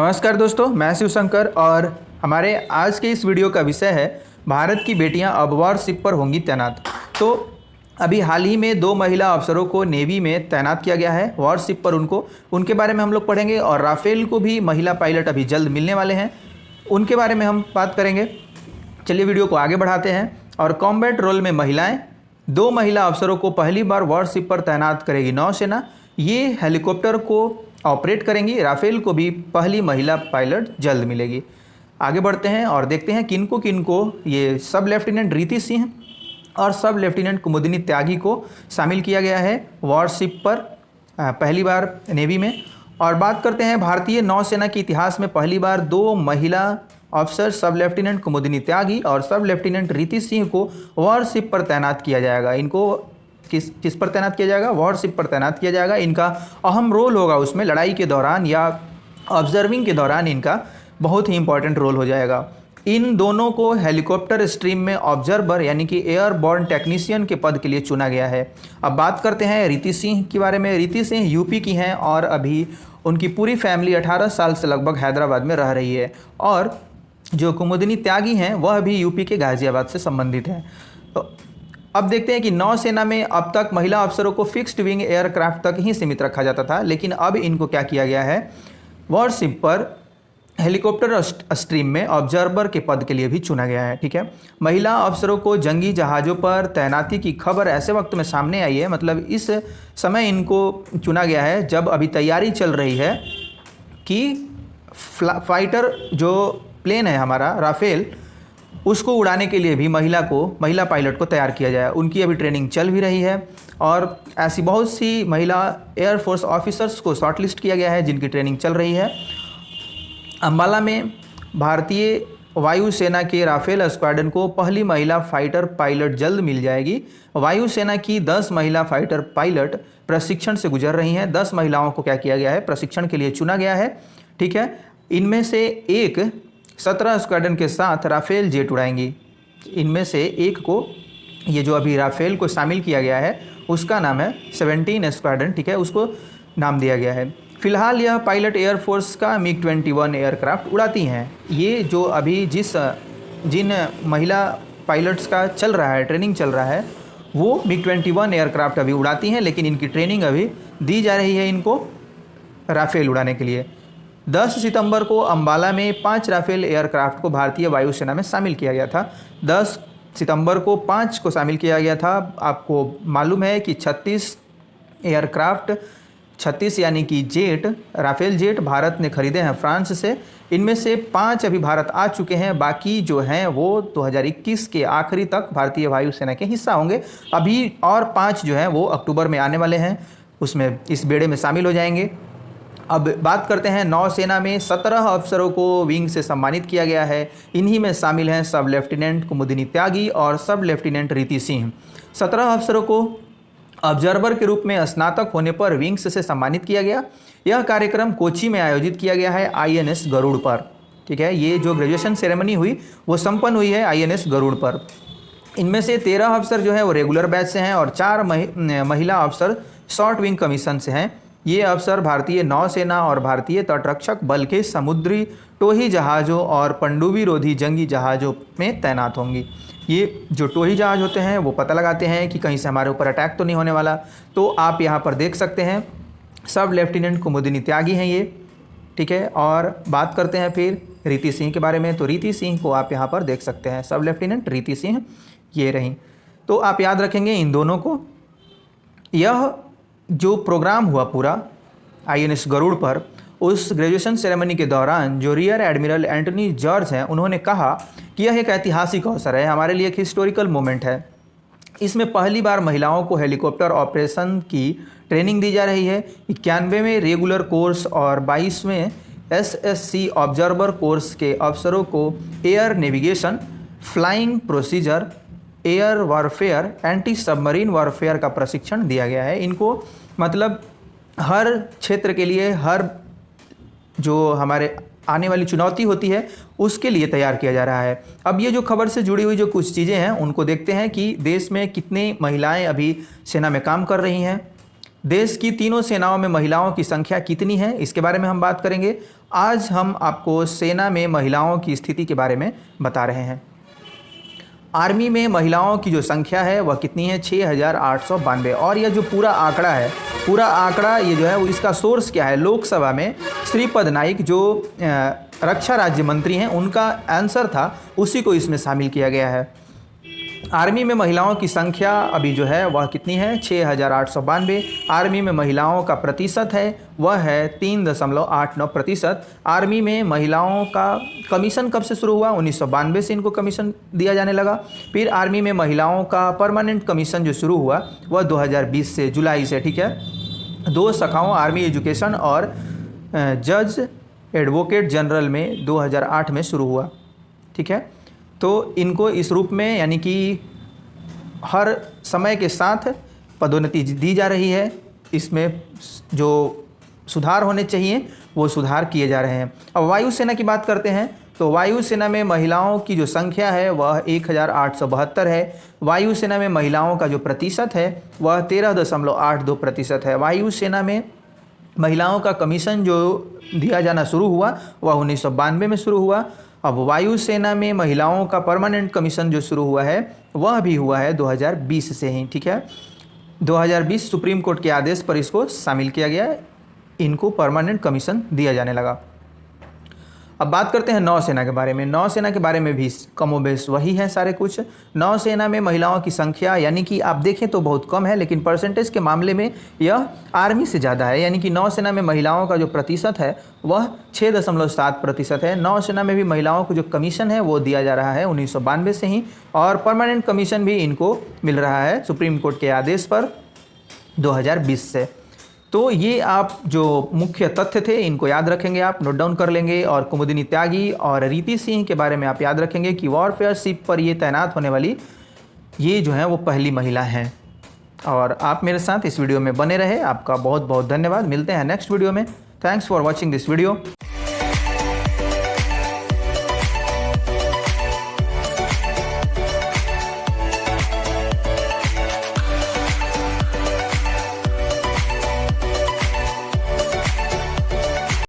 नमस्कार दोस्तों, मैं शिव शंकर और हमारे आज के इस वीडियो का विषय है भारत की बेटियां अब वॉरशिप पर होंगी तैनात। तो अभी हाल ही में 2 महिला अफसरों को नेवी में तैनात किया गया है वॉरशिप पर। उनके बारे में हम लोग पढ़ेंगे और राफेल को भी महिला पायलट अभी जल्द मिलने वाले हैं, उनके बारे में हम बात करेंगे। चलिए वीडियो को आगे बढ़ाते हैं। और कॉम्बैट रोल में महिलाएँ, 2 महिला अफसरों को पहली बार वॉरशिप पर तैनात करेगी नौसेना। ये हेलीकॉप्टर को ऑपरेट करेंगी। राफेल को भी पहली महिला पायलट जल्द मिलेगी। आगे बढ़ते हैं और देखते हैं किनको ये सब लेफ्टिनेंट रीति सिंह और सब लेफ्टिनेंट कुमुदिनी त्यागी को शामिल किया गया है वॉरशिप पर पहली बार नेवी में। और बात करते हैं भारतीय नौसेना के इतिहास में पहली बार 2 महिला अफसर सब लेफ्टिनेंट कुमुदिनी त्यागी और सब लेफ्टिनेंट रीति सिंह को वॉरशिप पर तैनात किया जाएगा। इनको किस पर तैनात किया जाएगा? वॉरशिप पर तैनात किया जाएगा। इनका अहम रोल होगा उसमें, लड़ाई के दौरान या ऑब्जर्विंग के दौरान इनका बहुत ही इंपॉर्टेंट रोल हो जाएगा। इन दोनों को हेलीकॉप्टर स्ट्रीम में ऑब्जर्वर यानी कि एयरबॉर्न टेक्नीशियन के पद के लिए चुना गया है। अब बात करते हैं रीति सिंह के बारे में। रीति सिंह यूपी की हैं और अभी उनकी पूरी फैमिली 18 साल से लगभग हैदराबाद में रह रही है। और जो कुमुदिनी त्यागी हैं वह भी यूपी के गाज़ियाबाद से संबंधित हैं। तो अब देखते हैं कि नौसेना में अब तक महिला अफसरों को फिक्स्ड विंग एयरक्राफ्ट तक ही सीमित रखा जाता था, लेकिन अब इनको क्या किया गया है, वॉरशिप पर हेलीकॉप्टर स्ट्रीम में ऑब्जर्वर के पद के लिए भी चुना गया है। ठीक है, महिला अफसरों को जंगी जहाज़ों पर तैनाती की खबर ऐसे वक्त में सामने आई है, मतलब इस समय इनको चुना गया है जब अभी तैयारी चल रही है कि फाइटर जो प्लेन है हमारा राफेल, उसको उड़ाने के लिए भी महिला पायलट को तैयार किया जाए। उनकी अभी ट्रेनिंग चल भी रही है और ऐसी बहुत सी महिला एयरफोर्स ऑफिसर्स को शॉर्टलिस्ट किया गया है जिनकी ट्रेनिंग चल रही है। अंबाला में भारतीय वायुसेना के राफेल स्क्वाड्रन को पहली महिला फाइटर पायलट जल्द मिल जाएगी। वायुसेना की 10 महिला फाइटर पायलट प्रशिक्षण से गुजर रही हैं। 10 महिलाओं को क्या किया गया है, प्रशिक्षण के लिए चुना गया है। ठीक है, इनमें से एक 17 स्क्वाड्रन के साथ राफेल जेट उड़ाएंगी। इनमें से एक को, ये जो अभी राफेल को शामिल किया गया है उसका नाम है 17 स्क्वाड्रन। ठीक है, उसको नाम दिया गया है। फिलहाल यह पायलट एयरफोर्स का MiG-21 एयरक्राफ्ट उड़ाती हैं। ये जो अभी जिन महिला पायलट्स का चल रहा है, ट्रेनिंग चल रहा है, वो MiG-21 एयरक्राफ्ट अभी उड़ाती हैं, लेकिन इनकी ट्रेनिंग अभी दी जा रही है इनको राफेल उड़ाने के लिए। 10 सितंबर को अंबाला में 5 राफेल एयरक्राफ्ट को भारतीय वायुसेना में शामिल किया गया था। 10 सितंबर को 5 को शामिल किया गया था। आपको मालूम है कि 36 एयरक्राफ्ट, 36 यानी कि जेट, राफेल जेट भारत ने खरीदे हैं फ्रांस से। इनमें से 5 अभी भारत आ चुके हैं, बाकी जो हैं वो 2021 के आखिरी तक भारतीय वायुसेना के हिस्सा होंगे। अभी और 5 जो हैं वो अक्टूबर में आने वाले हैं, उसमें इस बेड़े में शामिल हो जाएंगे। अब बात करते हैं नौसेना में 17 अफसरों को विंग से सम्मानित किया गया है। इन्हीं में शामिल हैं सब लेफ्टिनेंट कुमुदिनी त्यागी और सब लेफ्टिनेंट रीति सिंह। 17 अफसरों को ऑब्जर्वर के रूप में स्नातक होने पर विंग्स से सम्मानित किया गया। यह कार्यक्रम कोची में आयोजित किया गया है INS गरुड़ पर। ठीक है, ये जो ग्रेजुएशन सेरेमनी हुई वो संपन्न हुई है INS गरुड़ पर। इनमें से 13 अफसर जो है वो रेगुलर बैच से हैं और 4 महिला अफसर शॉर्ट विंग कमीशन से हैं। ये अफसर भारतीय नौसेना और भारतीय तटरक्षक बल के समुद्री टोही जहाज़ों और पनडुब्बी रोधी जंगी जहाज़ों में तैनात होंगी। ये जो टोही जहाज़ होते हैं वो पता लगाते हैं कि कहीं से हमारे ऊपर अटैक तो नहीं होने वाला। तो आप यहाँ पर देख सकते हैं सब लेफ्टिनेंट कुमुदिनी त्यागी हैं ये। ठीक है, और बात करते हैं फिर रीति सिंह के बारे में। तो रीति सिंह को आप यहाँ पर देख सकते हैं, सब लेफ्टिनेंट रीति सिंह ये रहीं। तो आप याद रखेंगे इन दोनों को। यह जो प्रोग्राम हुआ पूरा INS गरुड़ पर, उस ग्रेजुएशन सेरेमनी के दौरान जो रियर एडमिरल एंटनी जॉर्ज हैं, उन्होंने कहा कि यह एक ऐतिहासिक अवसर है, हमारे लिए एक हिस्टोरिकल मोमेंट है। इसमें पहली बार महिलाओं को हेलीकॉप्टर ऑपरेशन की ट्रेनिंग दी जा रही है। 91वें रेगुलर कोर्स और 22वें SSC ऑब्जर्वर कोर्स के अफसरों को air navigation, flying procedure, air warfare, anti submarine warfare का प्रशिक्षण दिया गया है। इनको मतलब हर क्षेत्र के लिए, हर जो हमारे आने वाली चुनौती होती है उसके लिए तैयार किया जा रहा है। अब ये जो खबर से जुड़ी हुई जो कुछ चीज़ें हैं उनको देखते हैं कि देश में कितनी महिलाएं अभी सेना में काम कर रही हैं। देश की तीनों सेनाओं में महिलाओं की संख्या कितनी है, इसके बारे में हम बात करेंगे। आज हम आपको सेना में महिलाओं की स्थिति के बारे में बता रहे हैं। आर्मी में महिलाओं की जो संख्या है वह कितनी है, 6,892। और यह जो पूरा आंकड़ा ये जो है वो इसका सोर्स क्या है, लोकसभा में श्रीपद नाइक जो रक्षा राज्य मंत्री हैं उनका आंसर था, उसी को इसमें शामिल किया गया है। आर्मी में महिलाओं की संख्या अभी जो है वह कितनी है, 6,892। आर्मी में महिलाओं का प्रतिशत है वह है 3.89%। आर्मी में महिलाओं का कमीशन कब से शुरू हुआ, 1992 से इनको कमीशन दिया जाने लगा। फिर आर्मी में महिलाओं का परमानेंट कमीशन जो शुरू हुआ वह 2020 से, जुलाई से, ठीक है। 2 शाखाओं आर्मी एजुकेशन और जज एडवोकेट जनरल में 2008 में शुरू हुआ, ठीक है। तो इनको इस रूप में यानी कि हर समय के साथ पदोन्नति दी जा रही है। इसमें जो सुधार होने चाहिए वो सुधार किए जा रहे हैं। अब वायुसेना की बात करते हैं तो वायुसेना में महिलाओं की जो संख्या है वह 1,872 है। वायुसेना में महिलाओं का जो प्रतिशत है वह 13.82% है। वायुसेना में महिलाओं का कमीशन जो दिया जाना शुरू हुआ वह 1992 में शुरू हुआ। अब वायुसेना में महिलाओं का परमानेंट कमीशन जो शुरू हुआ है वह भी हुआ है 2020 से ही, ठीक है। 2020 सुप्रीम कोर्ट के आदेश पर इसको शामिल किया गया, इनको परमानेंट कमीशन दिया जाने लगा। अब बात करते हैं नौसेना के बारे में। नौसेना के बारे में भी कमोबेश वही है सारे कुछ। नौसेना में महिलाओं की संख्या यानी कि आप देखें तो बहुत कम है, लेकिन परसेंटेज के मामले में यह आर्मी से ज़्यादा है। यानी कि नौसेना में महिलाओं का जो प्रतिशत है वह 6.7% है। नौसेना में भी महिलाओं को जो कमीशन है वो दिया जा रहा है 1992 से ही, और परमानेंट कमीशन भी इनको मिल रहा है सुप्रीम कोर्ट के आदेश पर 2020 से। तो ये आप जो मुख्य तथ्य थे इनको याद रखेंगे, आप नोट डाउन कर लेंगे। और कुमुदिनी त्यागी और रीति सिंह के बारे में आप याद रखेंगे कि वॉरफेयर शिप पर ये तैनात होने वाली ये जो है वो पहली महिला हैं। और आप मेरे साथ इस वीडियो में बने रहे, आपका बहुत बहुत धन्यवाद। मिलते हैं नेक्स्ट वीडियो में। Thanks for watching this video.